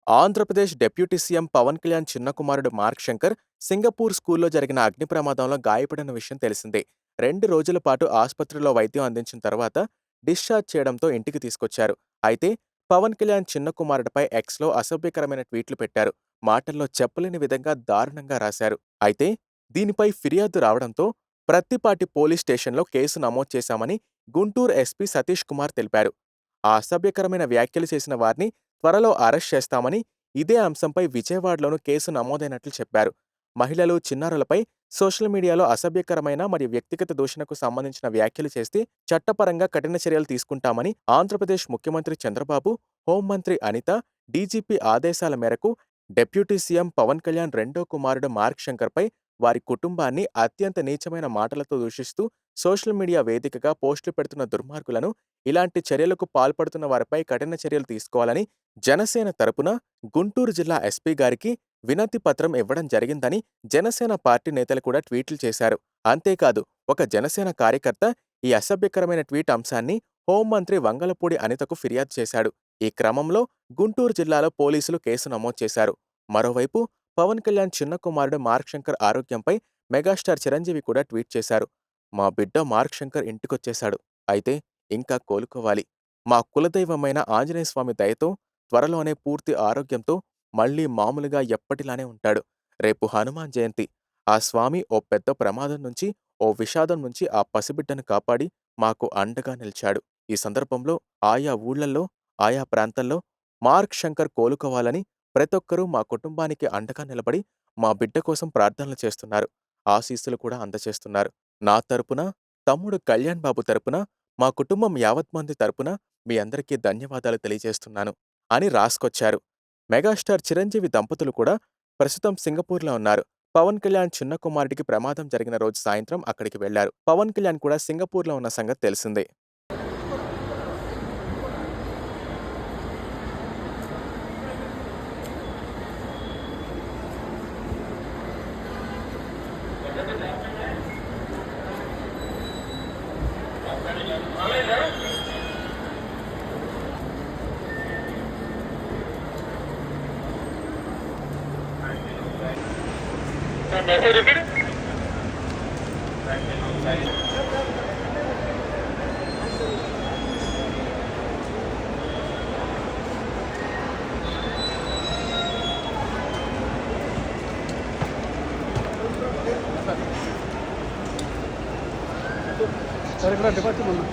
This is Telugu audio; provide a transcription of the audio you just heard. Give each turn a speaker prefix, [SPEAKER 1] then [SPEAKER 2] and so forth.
[SPEAKER 1] ఆంధ్రప్రదేశ్ డిప్యూటీ సీఎం పవన్ కళ్యాణ్ చిన్న కుమారుడు మార్క్ శంకర్ సింగపూర్ స్కూల్లో జరిగిన అగ్ని ప్రమాదంలో గాయపడిన విషయం తెలిసిందే. 2 రోజుల పాటు ఆసుపత్రిలో వైద్యం అందించిన తర్వాత డిశ్చార్జ్ చేయడంతో ఇంటికి తీసుకొచ్చారు. అయితే పవన్ కళ్యాణ్ చిన్న కుమారుడిపై ఎక్స్‌లో అసభ్యకరమైన ట్వీట్లు పెట్టారు. మాటల్లో చెప్పలేని విధంగా దారుణంగా రాశారు. అయితే దీనిపై ఫిర్యాదు రావడంతో ప్రత్తిపాటి పోలీస్ స్టేషన్లో కేసు నమోదు చేశామని గుంటూరు ఎస్పీ సతీష్ కుమార్ తెలిపారు. ఆ అసభ్యకరమైన వ్యాఖ్యలు చేసిన వారిని త్వరలో అరెస్ట్ చేస్తామని, ఇదే అంశంపై విజయవాడలోనూ కేసు నమోదైనట్లు చెప్పారు. మహిళలు, చిన్నారులపై సోషల్ మీడియాలో అసభ్యకరమైన మరియు వ్యక్తిగత దూషణకు సంబంధించిన వ్యాఖ్యలు చేస్తే చట్టపరంగా కఠిన చర్యలు తీసుకుంటామని ఆంధ్రప్రదేశ్ ముఖ్యమంత్రి చంద్రబాబు, హోంమంత్రి అనిత, డీజీపీ ఆదేశాల మేరకు డిప్యూటీ సీఎం పవన్ కళ్యాణ్ రెండో కుమారుడు మార్క్ శంకర్పై వారి కుటుంబాన్ని అత్యంత నీచమైన మాటలతో దూషిస్తూ సోషల్ మీడియా వేదికగా పోస్టులు పెడుతున్న దుర్మార్గులను, ఇలాంటి చర్యలకు పాల్పడుతున్న వారిపై కఠిన చర్యలు తీసుకోవాలని జనసేన తరపున గుంటూరు జిల్లా ఎస్పీ గారికి వినతి పత్రం ఇవ్వడం జరిగిందని జనసేన పార్టీ నేతలు కూడా ట్వీట్లు చేశారు. అంతేకాదు, ఒక జనసేన కార్యకర్త ఈ అసభ్యకరమైన ట్వీట్ అంశాన్ని హోంమంత్రి వంగలపూడి అనితకు ఫిర్యాదు చేశాడు. ఈ క్రమంలో గుంటూరు జిల్లాలో పోలీసులు కేసు నమోదు చేశారు. మరోవైపు పవన్ కళ్యాణ్ చిన్న కుమారుడు మార్క్ శంకర్ ఆరోగ్యంపై మెగాస్టార్ చిరంజీవి కూడా ట్వీట్ చేశారు. మా బిడ్డ మార్క్ శంకర్ ఇంటికొచ్చేశాడు. అయితే ఇంకా కోలుకోవాలి. మా కులదైవమైన ఆంజనేయ స్వామి దయతో త్వరలోనే పూర్తి ఆరోగ్యంతో మళ్లీ మామూలుగా ఎప్పటిలానే ఉంటాడు. రేపు హనుమాన్ జయంతి. ఆ స్వామి ఓ పెద్ద ప్రమాదం నుంచి, ఓ విషాదం నుంచి ఆ పసిబిడ్డను కాపాడి మాకు అండగా నిలిచాడు. ఈ సందర్భంలో ఆయా ఊళ్లల్లో, ఆయా ప్రాంతాల్లో మార్క్ శంకర్ కోలుకోవాలని ప్రతొక్కరూ మా కుటుంబానికి అండగా నిలబడి మా బిడ్డ కోసం ప్రార్థనలు చేస్తున్నారు. ఆశీస్సులు కూడా అందజేస్తున్నారు. నా తరపున, తమ్ముడు కళ్యాణ్ బాబు తరపున, మా కుటుంబం యావత్ మంది తరపున మీ అందరికీ ధన్యవాదాలు తెలియజేస్తున్నాను అని రాసుకొచ్చారు. మెగాస్టార్ చిరంజీవి దంపతులు కూడా ప్రస్తుతం సింగపూర్‌లో ఉన్నారు. పవన్ కళ్యాణ్ చిన్న కుమారుడికి ప్రమాదం జరిగిన రోజు సాయంత్రం అక్కడికి వెళ్లారు. పవన్ కళ్యాణ్ కూడా సింగపూర్‌లో ఉన్న సంగతి తెలిసిందే.
[SPEAKER 2] సరే ఇక్కడ డిపార్ట్మెంట్ ఉన్నా